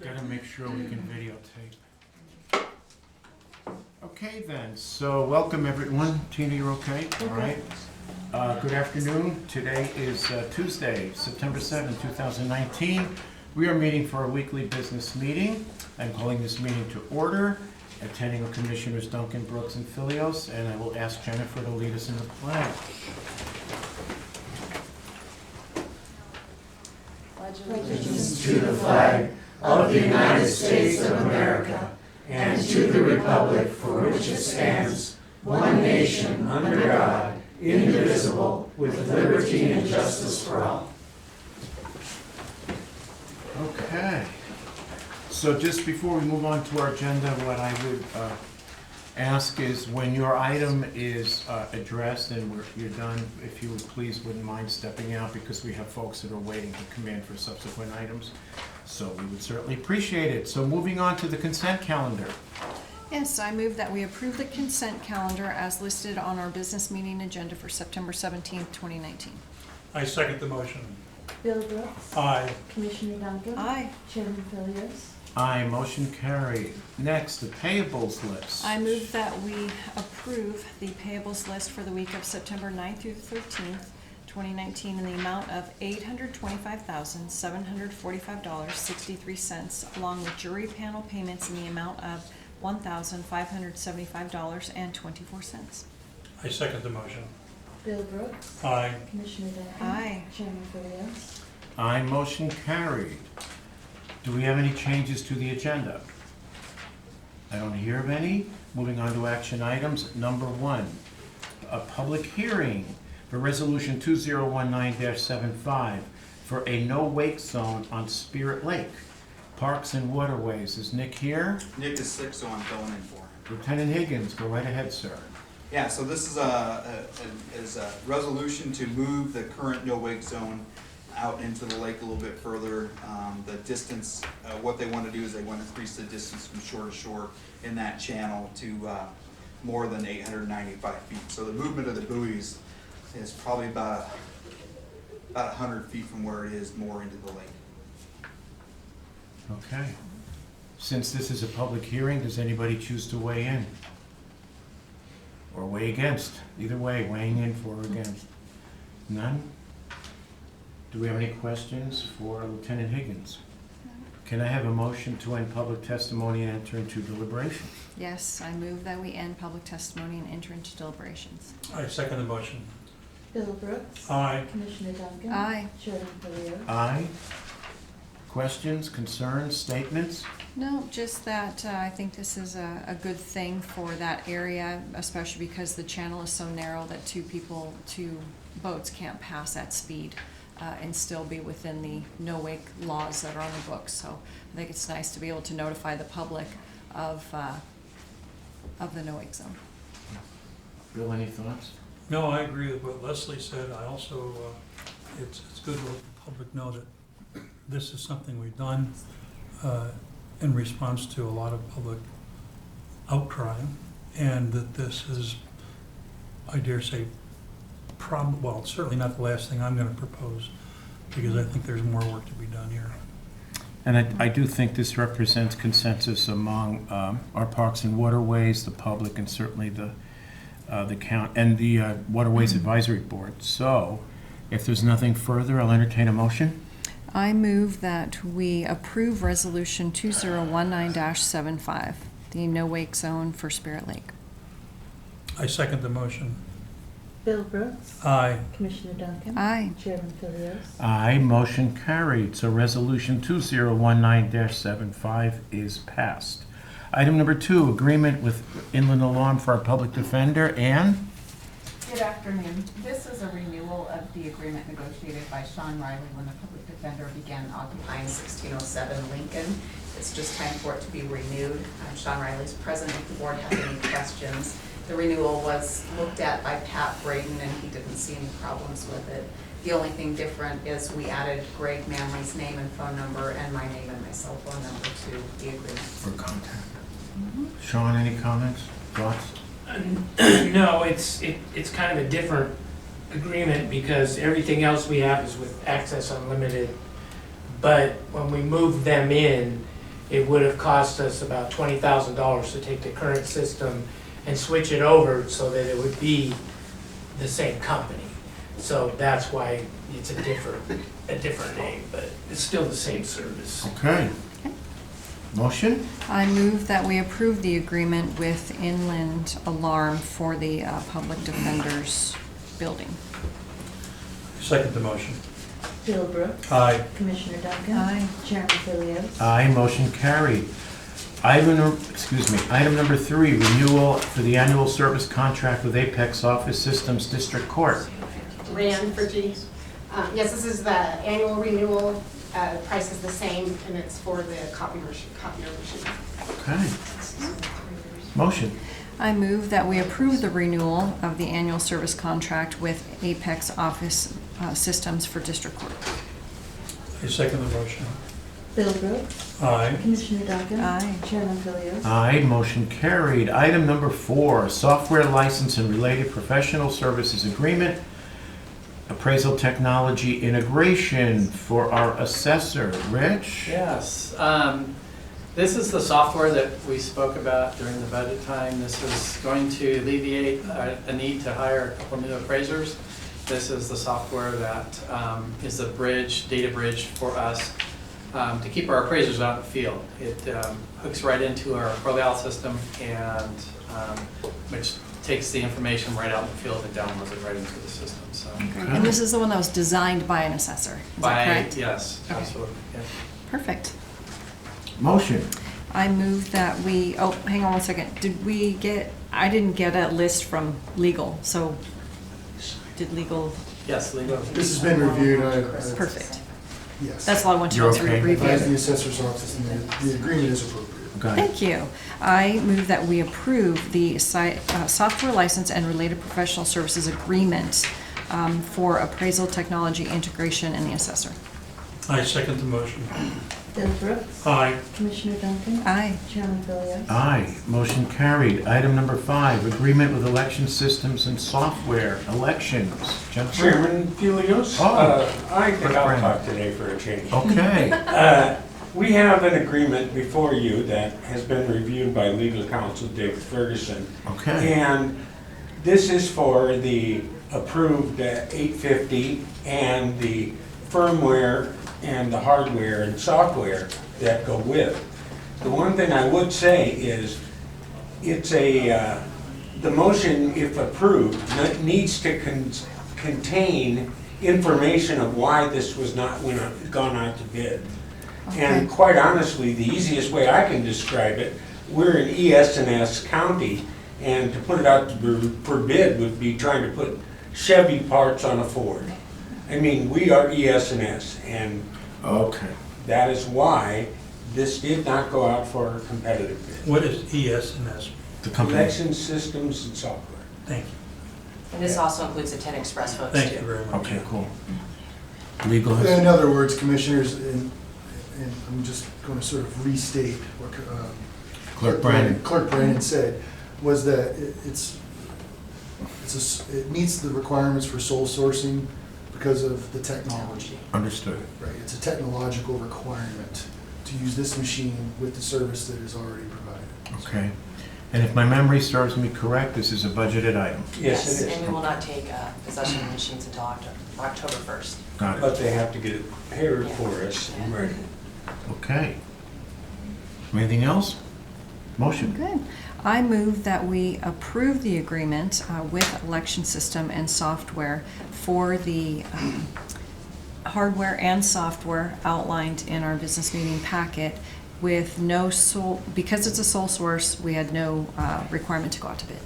Gotta make sure we can videotape. Okay then, so welcome everyone. Tina, you're okay? All right. Good afternoon. Today is Tuesday, September 7th, 2019. We are meeting for our weekly business meeting. I'm calling this meeting to order. Attending are Commissioners Duncan, Brooks, and Filios, and I will ask Jennifer to lead us in the pledge. Allegiance to the flag of the United States of America and to the republic for which it stands, one nation under God, indivisible, with liberty and justice for all. Okay. So just before we move on to our agenda, what I would ask is when your item is addressed and you're done, if you would please wouldn't mind stepping out because we have folks that are waiting to come in for subsequent items. So we would certainly appreciate it. So moving on to the consent calendar. Yes, I move that we approve the consent calendar as listed on our business meeting agenda for September 17th, 2019. I second the motion. Bill Brooks. Aye. Commissioner Duncan. Aye. Chairman Filios. Aye, motion carried. Next, the payables list. I move that we approve the payables list for the week of September 9th through the 13th, 2019 in the amount of $825,745.63, along with jury panel payments in the amount of $1,575.24. I second the motion. Bill Brooks. Aye. Commissioner Duncan. Aye. Chairman Filios. Aye, motion carried. Do we have any changes to the agenda? I don't hear of any. Moving on to action items. Number 1, a public hearing for Resolution 2019-75 for a no-wake zone on Spirit Lake. Parks and Waterways. Is Nick here? Nick is sick, so I'm filling in for him. Lieutenant Higgins, go right ahead, sir. Yeah, so this is a resolution to move the current no-wake zone out into the lake a little bit further. The distance, what they want to do is they want to increase the distance from shore to shore in that channel to more than 895 feet. So the movement of the buoys is probably about 100 feet from where it is more into the lake. Okay. Since this is a public hearing, does anybody choose to weigh in? Or weigh against? Either way, weighing in for or against. None? Do we have any questions for Lieutenant Higgins? Can I have a motion to end public testimony and enter into deliberations? Yes, I move that we end public testimony and enter into deliberations. I second the motion. Bill Brooks. Aye. Commissioner Duncan. Aye. Chairman Filios. Aye. Questions, concerns, statements? No, just that I think this is a good thing for that area, especially because the channel is so narrow that two boats can't pass at speed and still be within the no-wake laws that are on the books. So I think it's nice to be able to notify the public of the no-wake zone. Bill, any thoughts? No, I agree with what Leslie said. I also, it's good to let the public know that this is something we've done in response to a lot of public outcry, and that this is, I dare say, well, it's certainly not the last thing I'm going to propose, because I think there's more work to be done here. And I do think this represents consensus among our Parks and Waterways, the public, and certainly the count and the Waterways Advisory Board. So, if there's nothing further, I'll entertain a motion. I move that we approve Resolution 2019-75, the no-wake zone for Spirit Lake. I second the motion. Bill Brooks. Aye. Commissioner Duncan. Aye. Chairman Filios. Aye, motion carried. So Resolution 2019-75 is passed. Item number 2, agreement with Inland Alarm for our public defender. Ann? Good afternoon. This is a renewal of the agreement negotiated by Sean Riley when the public defender began occupying 1607 Lincoln. It's just time for it to be renewed. Sean Riley's present if the board has any questions. The renewal was looked at by Pat Braden and he didn't see any problems with it. The only thing different is we added Greg Manley's name and phone number and my name and my cell phone number to the agreement. For contact. Sean, any comments, thoughts? No, it's kind of a different agreement because everything else we have is with Access Unlimited. But when we moved them in, it would have cost us about $20,000 to take the current system and switch it over so that it would be the same company. So that's why it's a different name, but it's still the same service. Okay. Motion? I move that we approve the agreement with Inland Alarm for the Public Defender's building. Second the motion. Bill Brooks. Aye. Commissioner Duncan. Aye. Chairman Philios. Aye, motion carried. Item number 3, renewal for the annual service contract with Apex Office Systems District Court. Rand for G. Yes, this is the annual renewal. Price is the same, and it's for the copier machine. Okay. Motion? I move that we approve the renewal of the annual service contract with Apex Office Systems for District Court. I second the motion. Bill Brooks. Aye. Commissioner Duncan. Aye. Chairman Philios. Aye, motion carried. Item number 4, software license and related professional services agreement, appraisal technology integration for our assessor. Rich? Yes, this is the software that we spoke about during the budget time. This is going to alleviate a need to hire a couple new appraisers. This is the software that is the bridge, data bridge for us to keep our appraisers out in the field. It hooks right into our Corleal system and which takes the information right out in the field and downloads it right into the system, so. And this is the one that was designed by an assessor, is that correct? Yes, Okay. absolutely, yeah. Perfect. Motion? I move that we, oh, hang on one second. I didn't get a list from legal, so did legal, Yes, legal. This has been reviewed. perfect. Yes. That's all I want to You're know, so we okay? review. Advise the assessor's office, and the agreement is appropriate. Okay. Thank you. I move that we approve the software license and related professional services agreement for appraisal technology integration in the assessor. I second the motion. Bill Brooks. Aye. Commissioner Duncan. Aye. Chairman Philios. Aye, motion carried. Item number 5, agreement with election systems and software, elections. Jennifer? Chairman Philios, Oh. I think Quick I'll brand. talk today for a change. Okay. We have an agreement before you that has been reviewed by legal counsel David Ferguson. Okay. And this is for the approved 850 and the firmware and the hardware and software that go with. The one thing I would say is it's the motion, if approved, needs to contain information of why this was not gone out to bid. And quite honestly, the easiest way I can describe it, we're in ES&S County, and to put it out for bid would be trying to put Chevy parts on a Ford. I mean, we are ES&S, and Okay. that is why this did not go out for a competitive bid. What is ES&S? The company. Election systems and software. Thank you. And this also includes the 10 Express folks too. Thank you very much. Okay, cool. Legal has. In other words, commissioners, and I'm just going to sort of restate what Clerk Brandon. Clerk Brandon said, was that it meets the requirements for sole sourcing because of the technology. Understood. Right, it's a technological requirement to use this machine with the service that is already provided. Okay. And if my memory serves me correct, this is a budgeted item. Yes, it is. And we will not take possession of the machines until October 1st. Got it. But they have to get it prepared for us and ready. Okay. Anything else? Motion. Good. I move that we approve the agreement with Election System and Software for the hardware and software outlined in our business meeting packet with no sole, because it's a sole source, we had no requirement to go out to bid.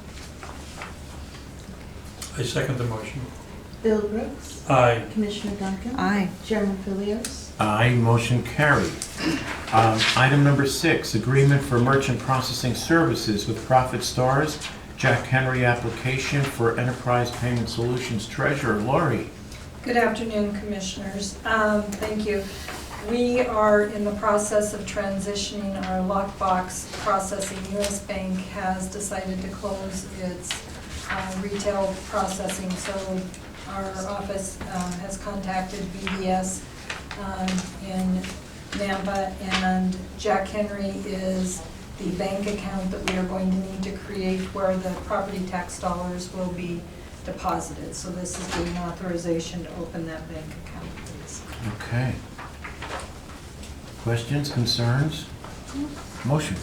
I second the motion. Bill Brooks. Aye. Commissioner Duncan. Aye. Chairman Philios. Aye, motion carried. Item number 6, agreement for merchant processing services with Profit Stars, Jack Henry application for Enterprise Payment Solutions Treasurer. Lori. Good afternoon, Commissioners. Thank you. We are in the process of transitioning our lockbox processing. U.S. Bank has decided to close its retail processing, so our office has contacted BDS in Nampa, and Jack Henry is the bank account that we are going to need to create where the property tax dollars will be deposited. So this is giving authorization to open that bank account, please. Okay. Questions, concerns? Motion.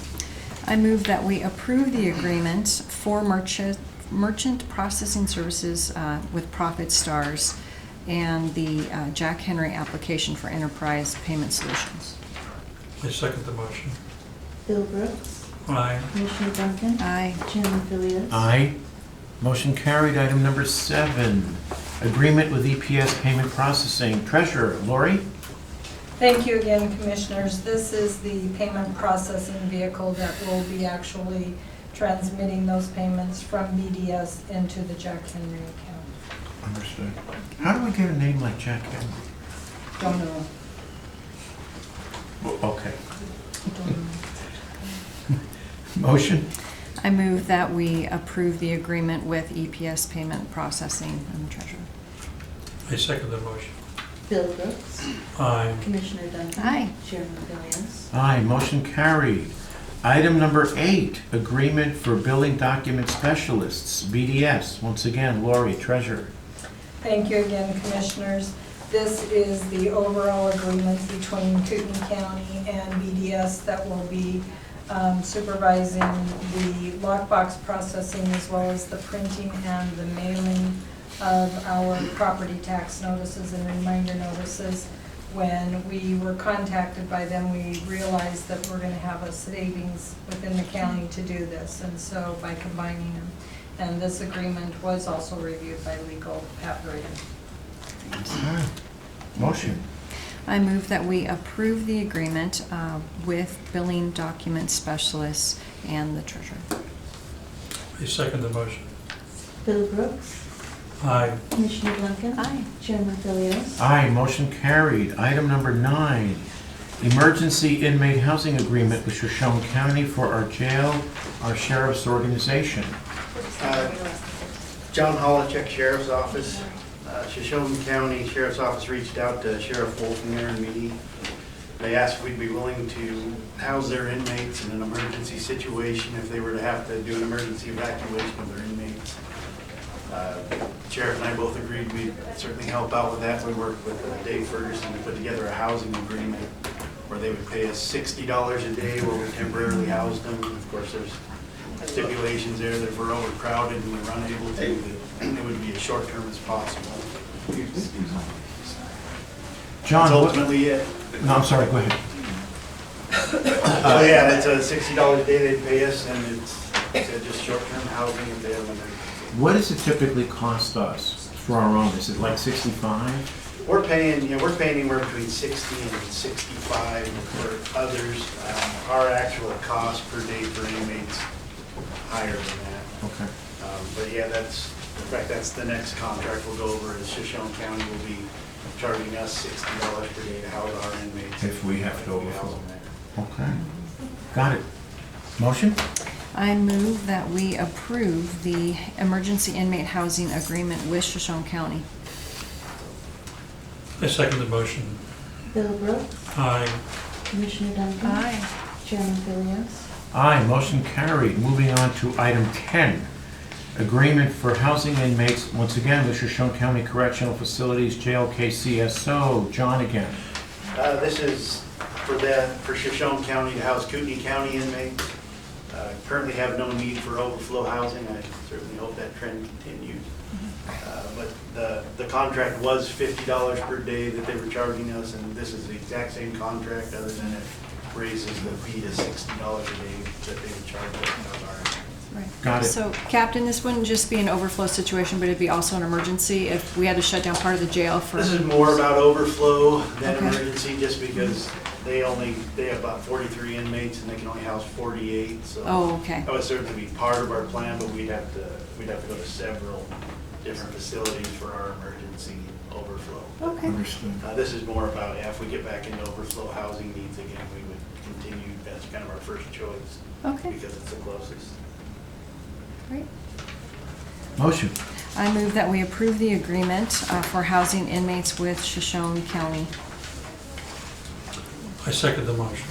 I move that we approve the agreement for merchant processing services with Profit Stars and the Jack Henry application for enterprise payment solutions. I second the motion. Bill Brooks. Aye. Commissioner Duncan. Aye. Chairman Philios. Aye. Motion carried. Item number 7, agreement with EPS payment processing. Treasurer, Lori? Thank you again, Commissioners. This is the payment processing vehicle that will be actually transmitting those payments from BDS into the Jack Henry account. Understood. How do we get a name like Jack Henry? Don't know. Well, okay. Motion? I move that we approve the agreement with EPS payment processing and the treasurer. I second the motion. Bill Brooks. Aye. Commissioner Duncan. Aye. Chairman Philios. Aye, motion carried. Item number 8, agreement for billing document specialists, BDS. Once again, Lori, treasurer. Thank you again, Commissioners. This is the overall agreement between Kootenai County and BDS that will be supervising the lockbox processing as well as the printing and the mailing of our property tax notices and reminder notices. When we were contacted by them, we realized that we're gonna have a savings within the county to do this, and so by combining them. And this agreement was also reviewed by legal Pat Braden. Motion. I move that we approve the agreement with billing document specialists and the treasurer. I second the motion. Bill Brooks. Aye. Commissioner Duncan. Aye. Chairman Philios. Aye, motion carried. Item number 9, emergency inmate housing agreement with Shoshone County for our jail, our sheriff's organization. John Holochek, Sheriff's Office. Shoshone County Sheriff's Office reached out to Sheriff Wolfinger and me. They asked if we'd be willing to house their inmates in an emergency situation if they were to have to do an emergency evacuation of their inmates. Sheriff and I both agreed we'd certainly help out with that. We worked with Dave Ferguson to put together a housing agreement where they would pay us $60 a day while we temporarily housed them. Of course, there's stipulations there that if we're overcrowded and we're unable to, that it would be as short term as possible. John, That's what- ultimately it. No, I'm sorry, go ahead. So yeah, it's a $60 a day they'd pay us, and it's just short-term housing if they have an emergency. What does it typically cost us for our own? Is it like 65? We're paying anywhere between 60 and 65 for others. Our actual cost per day for inmates higher than that. Okay. But yeah, that's the next contract we'll go over is Shoshone County will be charging us $60 per day to house our inmates. If we have to If we house overflow. them there. Okay. Got it. Motion? I move that we approve the emergency inmate housing agreement with Shoshone County. I second the motion. Bill Brooks. Aye. Commissioner Duncan. Aye. Chairman Philios. Aye, motion carried. Moving on to item 10, agreement for housing inmates, once again, with Shoshone County Correctional Facilities, Jail KCSO. John again. This is for Shoshone County to house Kootenai County inmates. Currently have no need for overflow housing. I certainly hope that trend continues. But the contract was $50 per day that they were charging us, and this is the exact same contract, other than it raises the fee to $60 a day that they would charge us out of our inmates. Right. Got it. So, Captain, this wouldn't just be an overflow situation, but it'd be also an emergency if we had to shut down part of the jail for... This is more about overflow than Okay. emergency, just because they have about 43 inmates and they can only house 48, so. Oh, okay. That would certainly be part of our plan, but we'd have to go to several different facilities for our emergency overflow. Okay. Understood. This is more about, if we get back into overflow housing needs again, we would continue, that's kind of our first choice, Okay, because it's the closest. great. Motion. I move that we approve the agreement for housing inmates with Shoshone County. I I second the motion.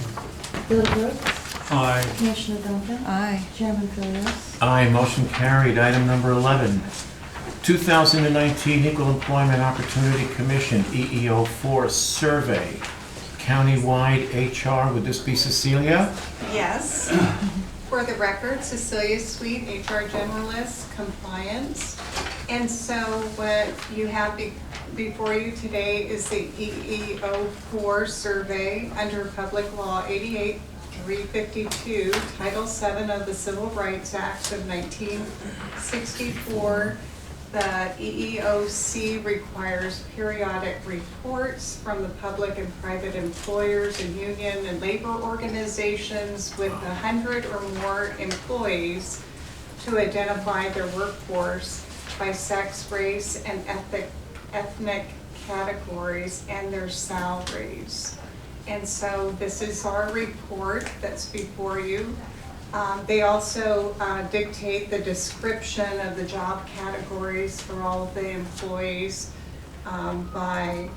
Bill Brooks. Aye. Commissioner Duncan. Aye. Chairman Philios. Aye, motion carried. Item number 11, 2019 Equal Employment Opportunity Commission, EEO4 survey, countywide HR. Would this be Cecilia? Yes. For the record, Cecilia Sweet, HR Generalist, Compliance. And so what you have before you today is the EEO4 survey under Public Law 88-352, Title VII of the Civil Rights Act of 1964. The EEOC requires periodic reports from the public and private employers and union and labor organizations with 100 or more employees to identify their workforce by sex, race, and ethnic categories and their salaries. And so this is our report that's before you. They also dictate the description of the job categories for all of the employees by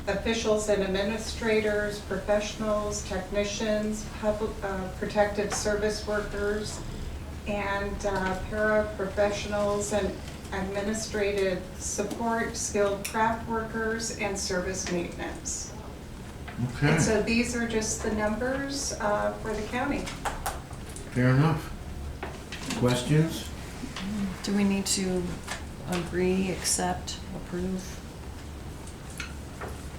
officials and administrators, professionals, technicians, public, protective service workers, and paraprofessionals and administrative support, skilled craft workers, and service maintenance. Okay, And so these are just the numbers for the county. fair enough. Questions? Do we need to agree, accept, approve?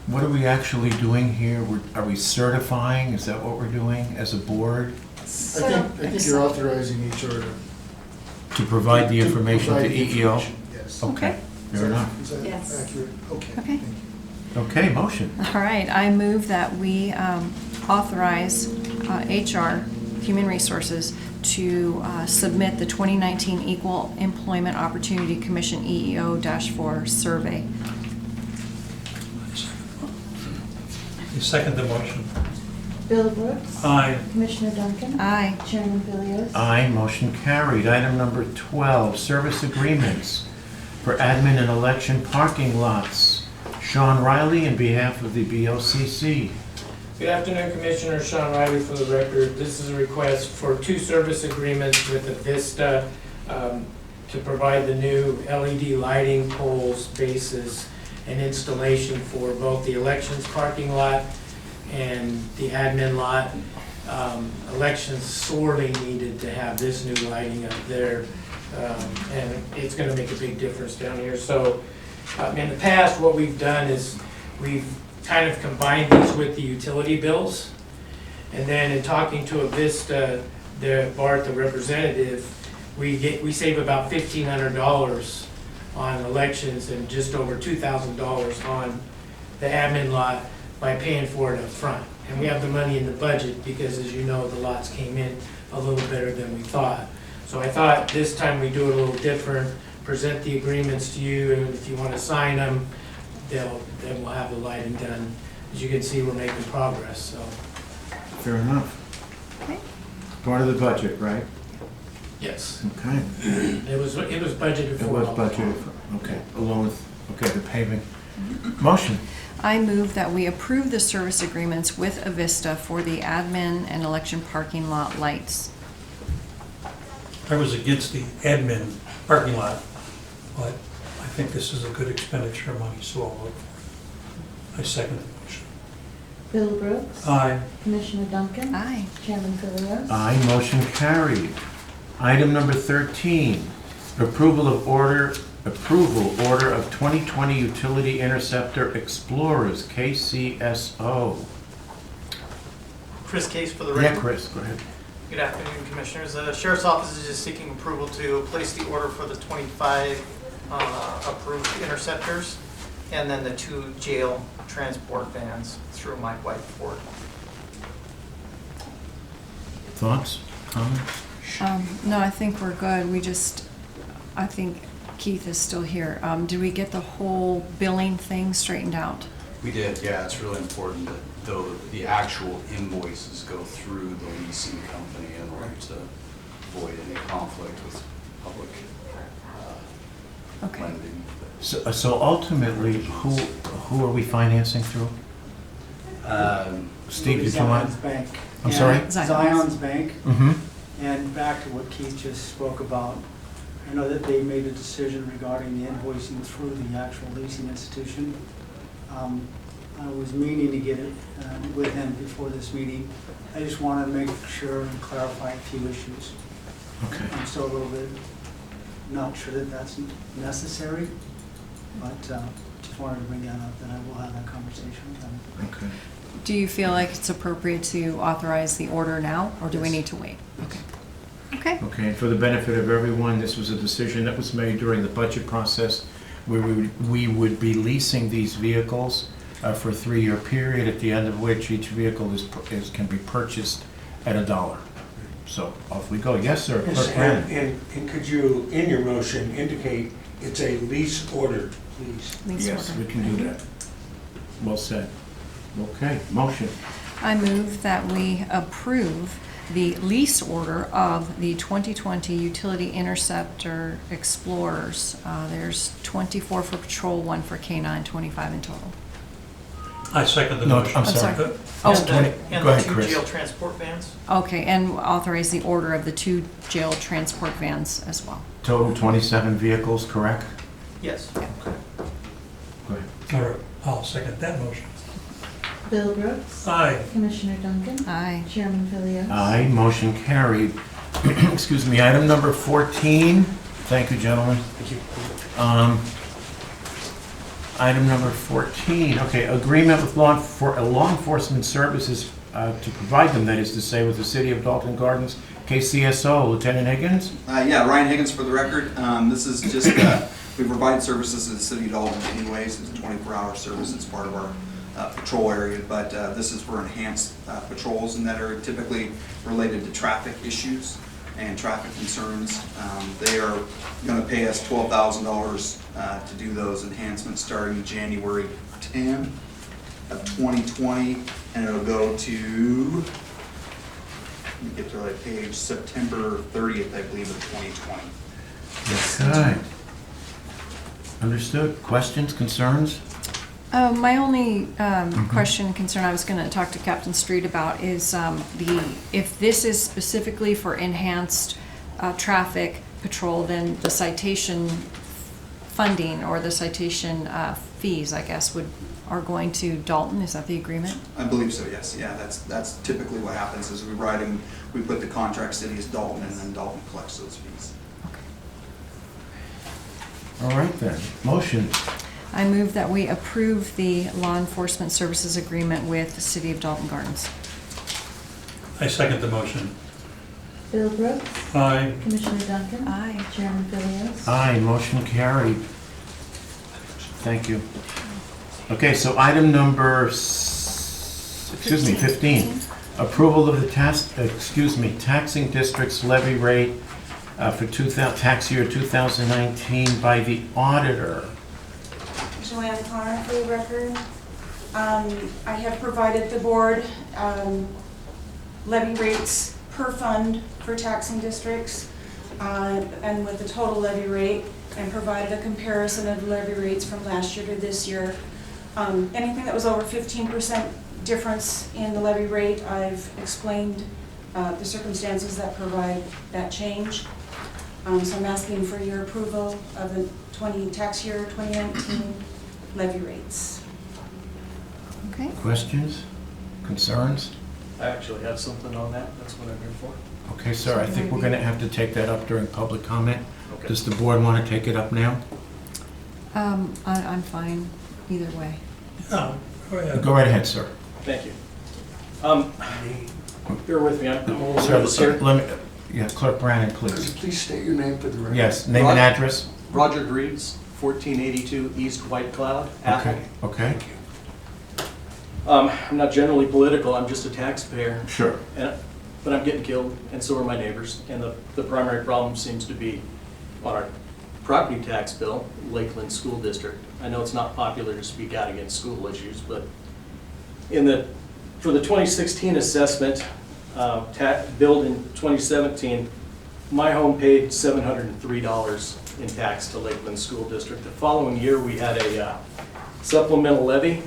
What are we actually doing here? Are we certifying? Is that what we're doing as a board? I think you're authorizing HR To provide the to information to provide the EEO? information, Yes. Okay, fair enough. Is that Yes. accurate? Okay. Okay. thank you. Okay, motion. All right, I move that we authorize HR, Human Resources, to submit the 2019 Equal Employment Opportunity Commission EEO-4 survey. I second the motion. Bill Brooks. Aye. Commissioner Duncan. Aye. Chairman Philios. Aye, motion carried. Item number 12, service agreements for admin and election parking lots. Sean Riley, in behalf of the BOCC. Good afternoon, Commissioner. Sean Riley for the record. This is a request for 2 service agreements with Avista to provide the new LED lighting poles, bases, and installation for both the elections parking lot and the admin lot. Elections sorely needed to have this new lighting up there, and it's gonna make a big difference down here. So in the past, what we've done is we've kind of combined these with the utility bills. And then in talking to Avista, Bart, the representative, we save about $1,500 on elections and just over $2,000 on the admin lot by paying for it up front. And we have the money in the budget because, as you know, the lots came in a little better than we thought. So I thought this time we do it a little different, present the agreements to you, and if you want to sign them, then we'll have the lighting done. As you can see, we're making progress, so. Fair enough. Okay. Part of the budget, right? Yes. Okay. It was budgeted for. It was budgeted for, okay, along with, okay, the paving. Motion. I move that we approve the service agreements with Avista for the admin and election parking lot lights. I was against the admin parking lot, but I think this is a good expenditure of money, so I'll vote for it. I second the motion. Bill Brooks. Aye. Commissioner Duncan. Aye. Chairman Philios. Aye, motion carried. Item number 13, approval order of 2020 Utility Interceptor Explorers, KCSO. Chris Case for the Yeah, record. Chris, go ahead. Good afternoon, Commissioners. The Sheriff's Office is just seeking approval to place the order for the 25 approved interceptors and then the 2 jail transport vans through Mike Whiteford. Thoughts, comments? No, I think we're good. I think Keith is still here. Did we get the whole billing thing straightened out? We did, yeah. It's really important that the actual invoices go through the leasing company in order to avoid any conflict with public Okay. lending. So ultimately, who are we financing through? Steve, did you want? Zion's Bank. I'm sorry? Zion's Bank. Mm-hmm. And back to what Keith just spoke about, I know that they made a decision regarding the invoicing through the actual leasing institution. I was meaning to get it with him before this meeting. I just wanted to make sure and clarify a few issues. Okay. I'm still a little bit not sure that that's necessary, but just wanted to bring that up, that I will have that conversation with him. Okay. Do you feel like it's appropriate to authorize the order now, or do we Yes. need to wait? Okay. Okay. Okay, and for the benefit of everyone, this was a decision that was made during the budget process where we would be leasing these vehicles for a 3-year period, at the end of which each vehicle can be purchased at $1. So off we go. Yes, sir. Yes, Clerk Brandon. and could you, in your motion, indicate it's a lease order, please? Lease Yes, order. we can do that. Well said. Okay, motion. I move that we approve the lease order of the 2020 Utility Interceptor Explorers. There's 24 for patrol, 1 for K-9, 25 in total. I second the No, motion. I'm sorry. Oh, It's 20 And Go the ahead, two Chris. jail transport vans? Okay, and authorize the order of the 2 jail transport vans as well. Total 27 vehicles, correct? Yes. Go ahead. All right, I'll second that motion. Bill Brooks. Aye. Commissioner Duncan. Aye. Chairman Philios. Aye, motion carried. Excuse me, item number 14. Thank you, gentlemen. Thank you. Item number 14, okay, agreement with law enforcement services to provide them, that is to say, with the City of Dalton Gardens, KCSO, Lieutenant Higgins? Yeah, Ryan Higgins for the record. This is just, we provide services to the city of Dalton anyways. It's a 24-hour service. It's part of our patrol area, but this is for enhanced patrols, and that are typically related to traffic issues and traffic concerns. They are going to pay us $12,000 to do those enhancements starting January 10 of 2020, and it'll go to, let me get to the right page, September 30th, I believe, of 2020. Okay. Understood. Questions, concerns? My only question, concern I was going to talk to Captain Street about is if this is specifically for enhanced traffic patrol, then the citation funding or the citation fees, I guess, are going to Dalton. Is that the agreement? I believe so, yes. Yeah, that's typically what happens is we write them, we put the contract city as Dalton, and then Dalton collects those fees. All right then, motion. I move that we approve the law enforcement services agreement with the City of Dalton Gardens. I second the motion. Bill Brooks. Aye. Commissioner Duncan. Aye. Chairman Philios. Aye, motion carried. Thank you. Okay, so item number, 15. Approval of the taxing district's levy rate for tax year 2019 by the auditor. Joanne Connor for the record. I have provided the board levy rates per fund for taxing districts and with the total levy rate, and provided a comparison of levy rates from last year to this year. Anything that was over 15% difference in the levy rate, I've explained the circumstances that provide that change. So I'm asking for your approval of the tax year 2019 levy rates. Okay. Questions, concerns? I actually have something on that. That's what I'm here for. Okay, sir, I think we're gonna have to take that up during public comment. Okay. Does the board wanna take it up now? I'm fine either way. Oh, go ahead. Go right ahead, sir. Thank you. Bear with me. I'm a little Sir, nervous here. let me, yeah, Clerk Brandon, Could please. you please state your name for the record? Yes, name and address? Roger Greaves, 1482 East White Cloud, Athol. Okay, okay, I'm not generally political. I'm just a taxpayer. sure. But I'm getting killed, and so are my neighbors. And the primary problem seems to be on our property tax bill, Lakeland School District. I know it's not popular to speak out against school issues, but for the 2016 assessment, billed in 2017, my home paid $703 in tax to Lakeland School District. The following year, we had a supplemental levy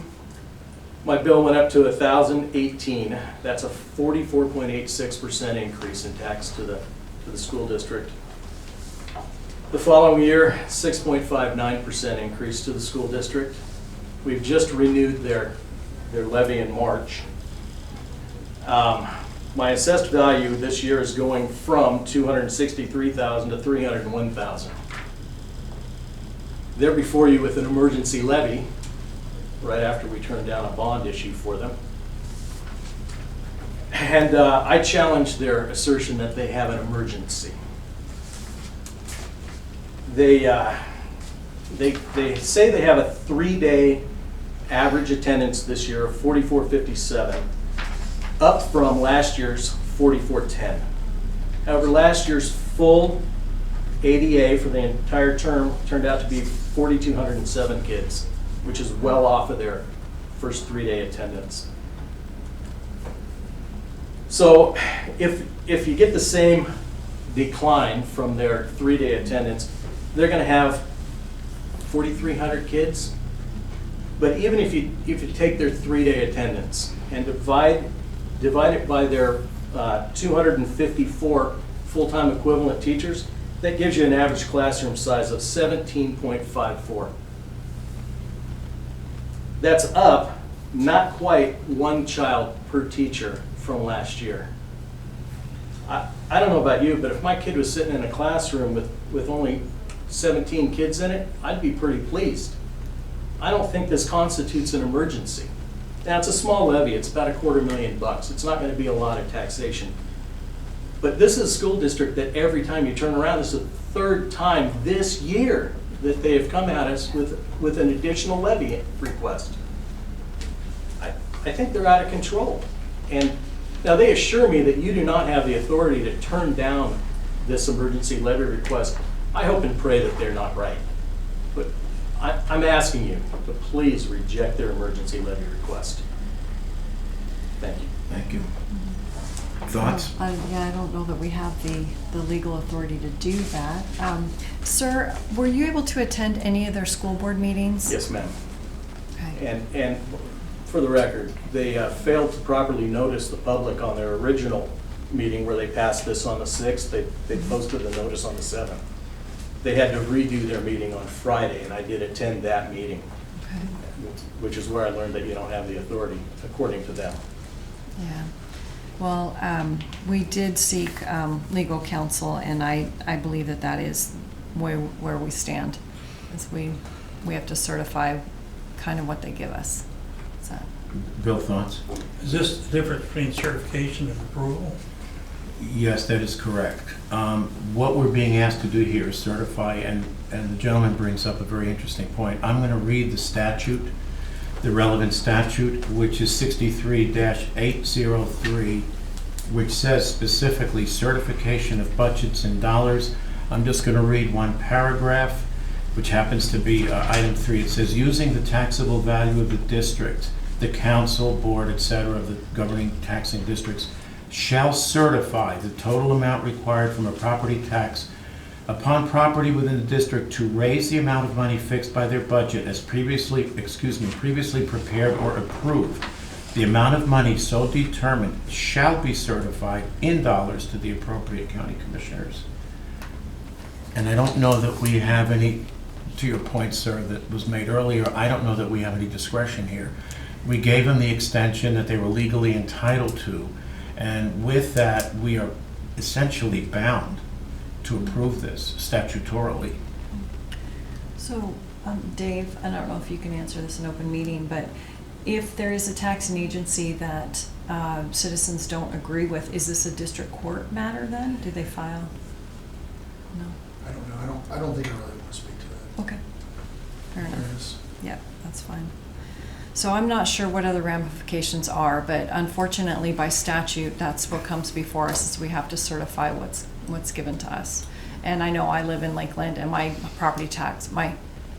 My bill went up to $1,018. That's a 44.86% increase in tax to the school district. The following year, 6.59% increase to the school district. We've just renewed their levy in March. My assessed value this year is going from $263,000 to $301,000. They're before you with an emergency levy right after we turned down a bond issue for them. And I challenge their assertion that they have an emergency. They say they have a 3-day average attendance this year of 4457, up from last year's 4410. However, last year's full ADA for the entire term turned out to be 4,207 kids, which is well off of their first 3-day attendance. So if you get the same decline from their 3-day attendance, they're going to have 4,300 kids. But even if you take their 3-day attendance and divide it by their 254 full-time equivalent teachers, that gives you an average classroom size of 17.54. That's up not quite one child per teacher from last year. I don't know about you, but if my kid was sitting in a classroom with only 17 kids in it, I'd be pretty pleased. I don't think this constitutes an emergency. Now, it's a small levy. It's about $250,000. It's not going to be a lot of taxation. But this is a school district that every time you turn around, this is the third time this year that they have come at us with an additional levy request. I think they're out of control. And now they assure me that you do not have the authority to turn down this emergency levy request. I hope and pray that they're not right. But I'm asking you to please reject their emergency levy request. Thank you. Thank you. Thoughts? Yeah, I don't know that we have the legal authority to do that. Sir, were you able to attend any of their school board meetings? Yes, ma'am. Okay. And for the record, they failed to properly notice the public on their original meeting where they passed this on the 6th. They posted the notice on the 7th. They had to redo their meeting on Friday, and I did attend that meeting, Okay. which is where I learned that you don't have the authority, according to them. Yeah. Well, we did seek legal counsel, and I believe that is where we stand. Is we have to certify kind of what they give us. So. Bill, thoughts? Is this the difference between certification and approval? Yes, that is correct. What we're being asked to do here is certify, and the gentleman brings up a very interesting point. I'm going to read the statute, the relevant statute, which is 63-803, which says specifically certification of budgets in dollars. I'm just going to read one paragraph, which happens to be item 3. It says, using the taxable value of the district, the council, board, etc. of the governing taxing districts shall certify the total amount required from a property tax upon property within the district to raise the amount of money fixed by their budget as previously prepared or approved. The amount of money so determined shall be certified in dollars to the appropriate county commissioners. And I don't know that we have any, to your point, sir, that was made earlier, I don't know that we have any discretion here. We gave them the extension that they were legally entitled to, and with that, we are essentially bound to approve this statutorily. So, Dave, I don't know if you can answer this in open meeting, but if there is a taxing agency that citizens don't agree with, is this a district court matter then? Do they file? No? I don't know. I don't think I really want to speak to that. Okay. Fair enough. There is. Yeah, that's fine. So I'm not sure what other ramifications are, but unfortunately by statute, that's what comes before us, is we have to certify what's given to us. And I know I live in Lakeland, and my property tax, my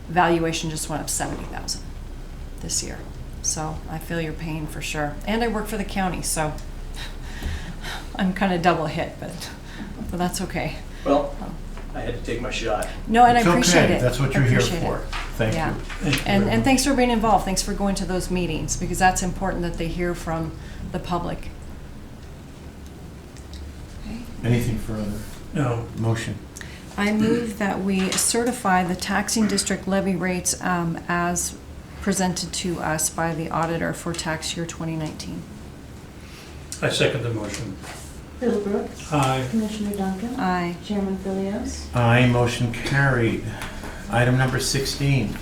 valuation just went up $70,000 this year. So I feel your pain for sure. And I work for the county, so I'm kind of double hit, but that's okay. Well, I had to take my shot. No, and It's I appreciate okay. it. That's what you're here for. Thank Yeah. you. Thank you And, very and much. thanks for being involved. Thanks for going to those meetings, because that's important that they hear from the public. Okay. Anything further? No, Motion. I move that we certify the taxing district levy rates as presented to us by the auditor for tax year 2019. I second the motion. Bill Brooks. Aye. Commissioner Duncan. Aye. Chairman Philios. Aye, motion carried. Item number 16,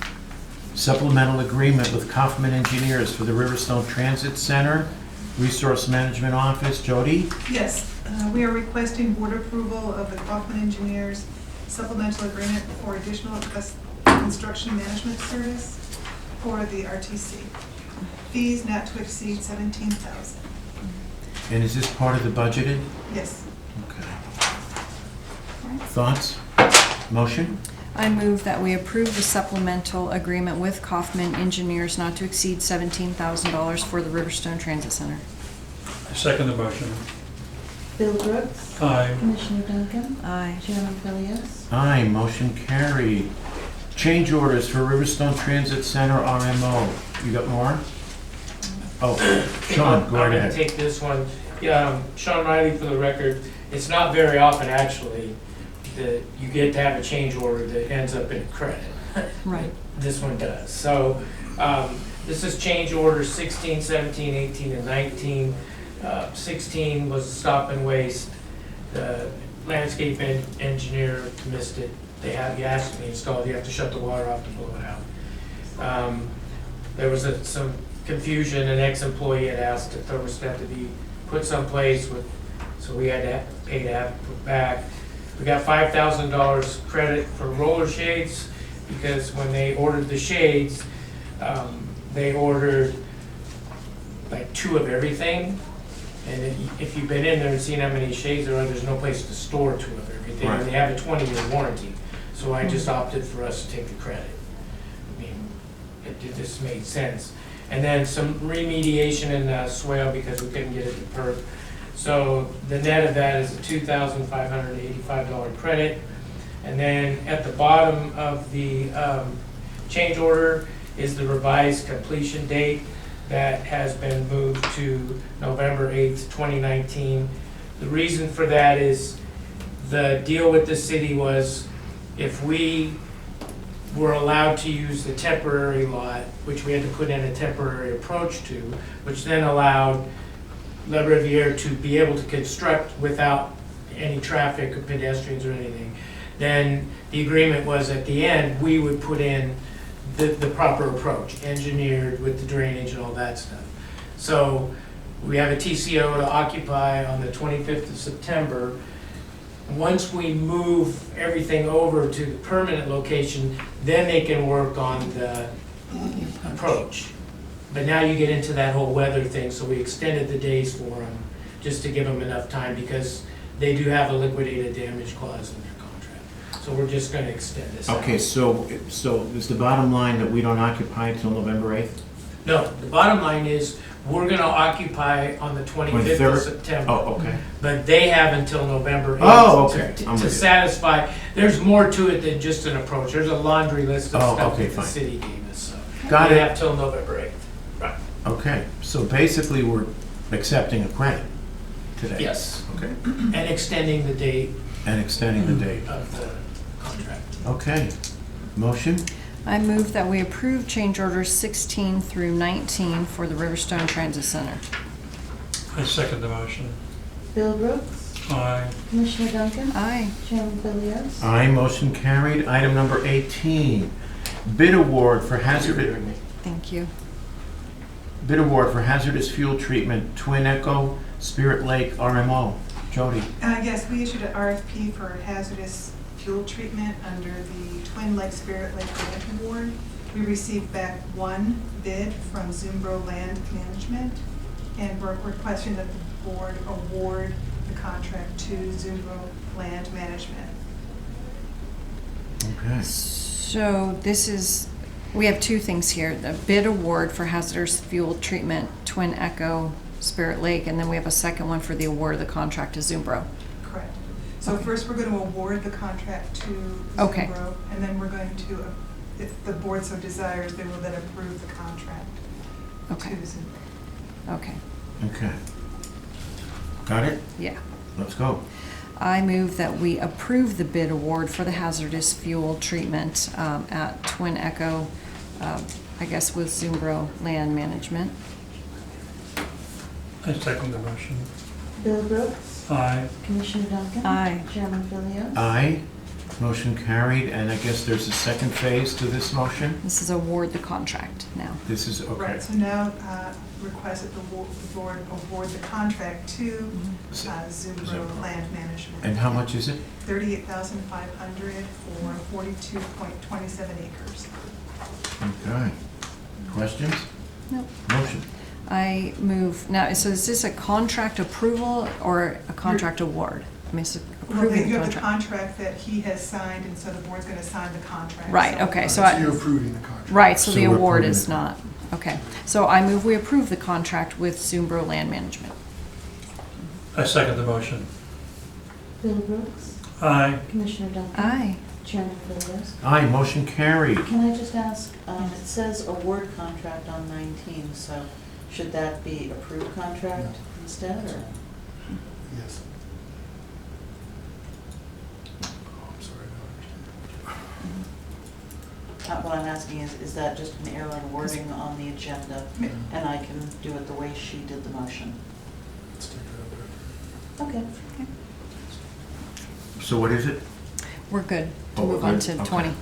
supplemental agreement with Kaufman Engineers for the Riverstone Transit Center, Resource Management Office. Jody? Yes, we are requesting board approval of the Kaufman Engineers supplemental agreement for additional construction management service for the RTC. Fees not to exceed $17,000. And is this part of the budgeted? Yes. Okay. Thoughts? Motion? I move that we approve the supplemental agreement with Kaufman Engineers not to exceed $17,000 for the Riverstone Transit Center. I second the motion. Bill Brooks. Aye. Commissioner Duncan. Aye. Chairman Philios. Aye, motion carried. Change orders for Riverstone Transit Center RMO. You got more? Oh, Sean, go right I'm gonna ahead. take this one. Sean Riley, for the record, it's not very often actually that you get to have a change order that ends up in credit. Right. This one does. So, this is change orders 16, 17, 18, and 19. 16 was stop and waste. The landscape engineer missed it. He asked me to install it. You have to shut the water off to blow it out. There was some confusion. An ex-employee had asked if there was that to be put someplace with, so we had to pay to have it put back. We got $5,000 credit for roller shades because when they ordered the shades, they ordered like 2 of everything. And if you've been in there and seen how many shades there are, there's no place to store 2 of everything. Right. And they have a 20-year warranty. So I just opted for us to take the credit. I mean, it just made sense. And then some remediation in the swale because we couldn't get it to perk. So the net of that is a $2,585 credit. And then at the bottom of the change order is the revised completion date that has been moved to November 8th, 2019. The reason for that is the deal with the city was if we were allowed to use the temporary lot, which we had to put in a temporary approach to, which then allowed La Riviere to be able to construct without any traffic or pedestrians or anything, then the agreement was at the end, we would put in the proper approach, engineered with the drainage and all that stuff. So we have a TCO to occupy on the 25th of September. Once we move everything over to the permanent location, then they can work on the approach. But now you get into that whole weather thing, so we extended the days for them, just to give them enough time, because they do have a liquidated damage clause in their contract. So we're just gonna extend this out. Okay, so is the bottom line that we don't occupy until November 8th? No, the bottom line is, we're gonna occupy on the 25th of 23rd? September. Oh, okay. But they have until November 8th. Oh, okay. I'm To with you. satisfy, there's more to it than just an approach. There's a laundry list of Oh, stuff okay, that the fine. city gave us, so. Got We it. have till November 8th. Right. Okay, so basically we're accepting a credit today? Yes. Okay. And extending the date And extending the date. of the contract. Okay. Motion? I move that we approve change orders 16 through 19 for the Riverstone Transit Center. I second the motion. Bill Brooks. Aye. Commissioner Duncan. Aye. Chairman Philios. Aye, motion carried. Item number 18, bid award for Thank you. bid award for hazardous fuel treatment, Twin Echo, Spirit Lake RMO. Jody? Yes, we issued an RFP for hazardous fuel treatment under the Twin Lake Spirit Lake Grant Award. We received back 1 bid from Zumbro Land Management, and we're requesting that the board award the contract to Zumbro Land Management. Okay. So this is, we have 2 things here. The bid award for hazardous fuel treatment, Twin Echo, Spirit Lake, and then we have a second one for the award of the contract to Zumbro. Correct. So first, we're going to award the contract to Okay. Zumbro, and then we're going to if the board so desires, they will then approve the contract. Okay. to Zumbro. Okay, Okay. Got it? yeah. Let's go. I move that we approve the bid award for the hazardous fuel treatment at Twin Echo, I guess with Zumbro Land Management. I second the motion. Bill Brooks. Aye. Commissioner Duncan. Aye. Chairman Philios. Aye. Motion carried, and I guess there's a second phase to this motion? This is award the contract now. This is, okay. Right, so now request that the board award the contract to Zumbro Land Management. And how much is it? $38,500 for 42.27 acres. Okay. Questions? Nope. Motion. I move, now, so is this a contract approval or a contract award? I mean, it's Well, approving you the have the contract. contract that he has signed, and so the board's gonna sign the contract. Right, okay, so So you're approving the contract. right, so the So we're award approving is it. not, okay. So I move we approve the contract with Zumbro Land Management. I second the motion. Bill Brooks. Aye. Commissioner Duncan. Aye. Chairman Philios. Aye, motion carried. Can I just ask, it says award contract on 19, so should that be approved contract instead, or? Yes. Oh, I'm sorry, I don't understand. What I'm asking is that just an error in wording on the agenda, and I can do it the way she did the motion? Let's take that out there. Okay. So what is it? We're good to Oh, we're move on good? to Okay. 20.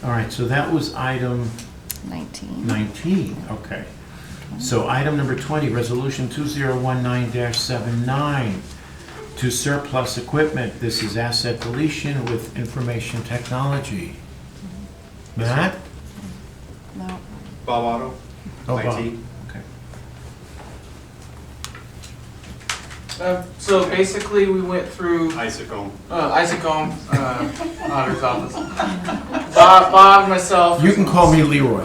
All right, so that was item 19. 19, okay. So item number 20, resolution 2019-79 to surplus equipment. This is asset deletion with information technology. Matt? No. Bob Otto, Oh, IT. Bob. Okay. So basically, we went through Isaac Ohm. Auditor's office. Bob and myself. You can call me Leroy.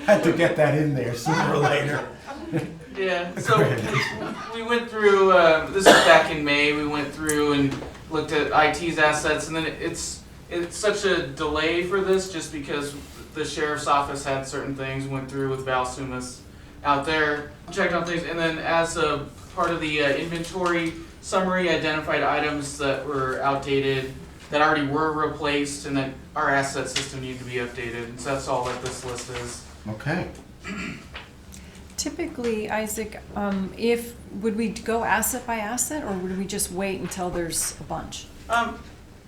Had to get that in there sooner or later. Yeah, so we went through, this was back in May, we went through and looked at IT's assets, and then it's such a delay for this just because the sheriff's office had certain things, went through with Val Sumas out there, checked on things, and then as a part of the inventory summary, identified items that were outdated, that already were replaced, and that our asset system needed to be updated, and so that's all that this list is. Okay. Typically, Isaac, would we go asset by asset, or would we just wait until there's a bunch?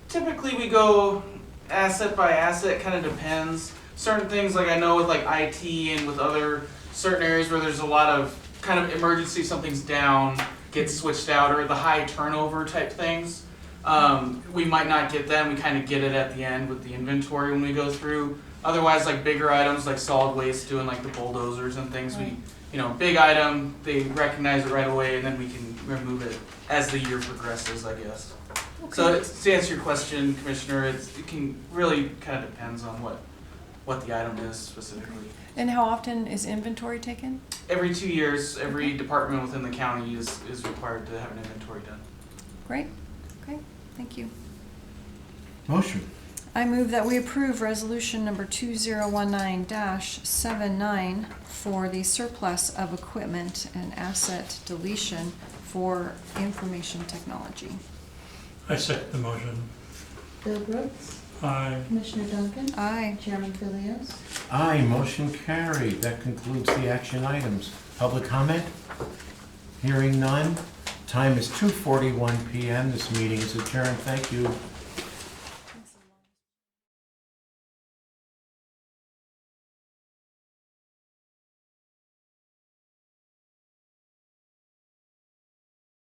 Typically we go asset by asset, kind of depends. Certain things, like I know with like IT and with other certain areas where there's a lot of kind of emergency, something's down, gets switched out, or the high turnover type things. We might not get them, we kind of get it at the end with the inventory when we go through. Otherwise, like bigger items like solid waste, doing like the bulldozers and things, big item, they recognize it right away, and then we can remove it as the year progresses, I guess. Okay. So to answer your question, Commissioner, it can really kind of depends on what the item is specifically. And how often is inventory taken? Every 2 years, every department within the county is required to have an inventory done. Great, okay, thank you. Motion. I move that we approve resolution number 2019-79 for the surplus of equipment and asset deletion for information technology. I second the motion. Bill Brooks. Aye. Commissioner Duncan. Aye. Chairman Philios. Aye, motion carried. That concludes the action items. Public comment? Hearing none. Time is 2:41 PM. This meeting is adjourned. Thank you.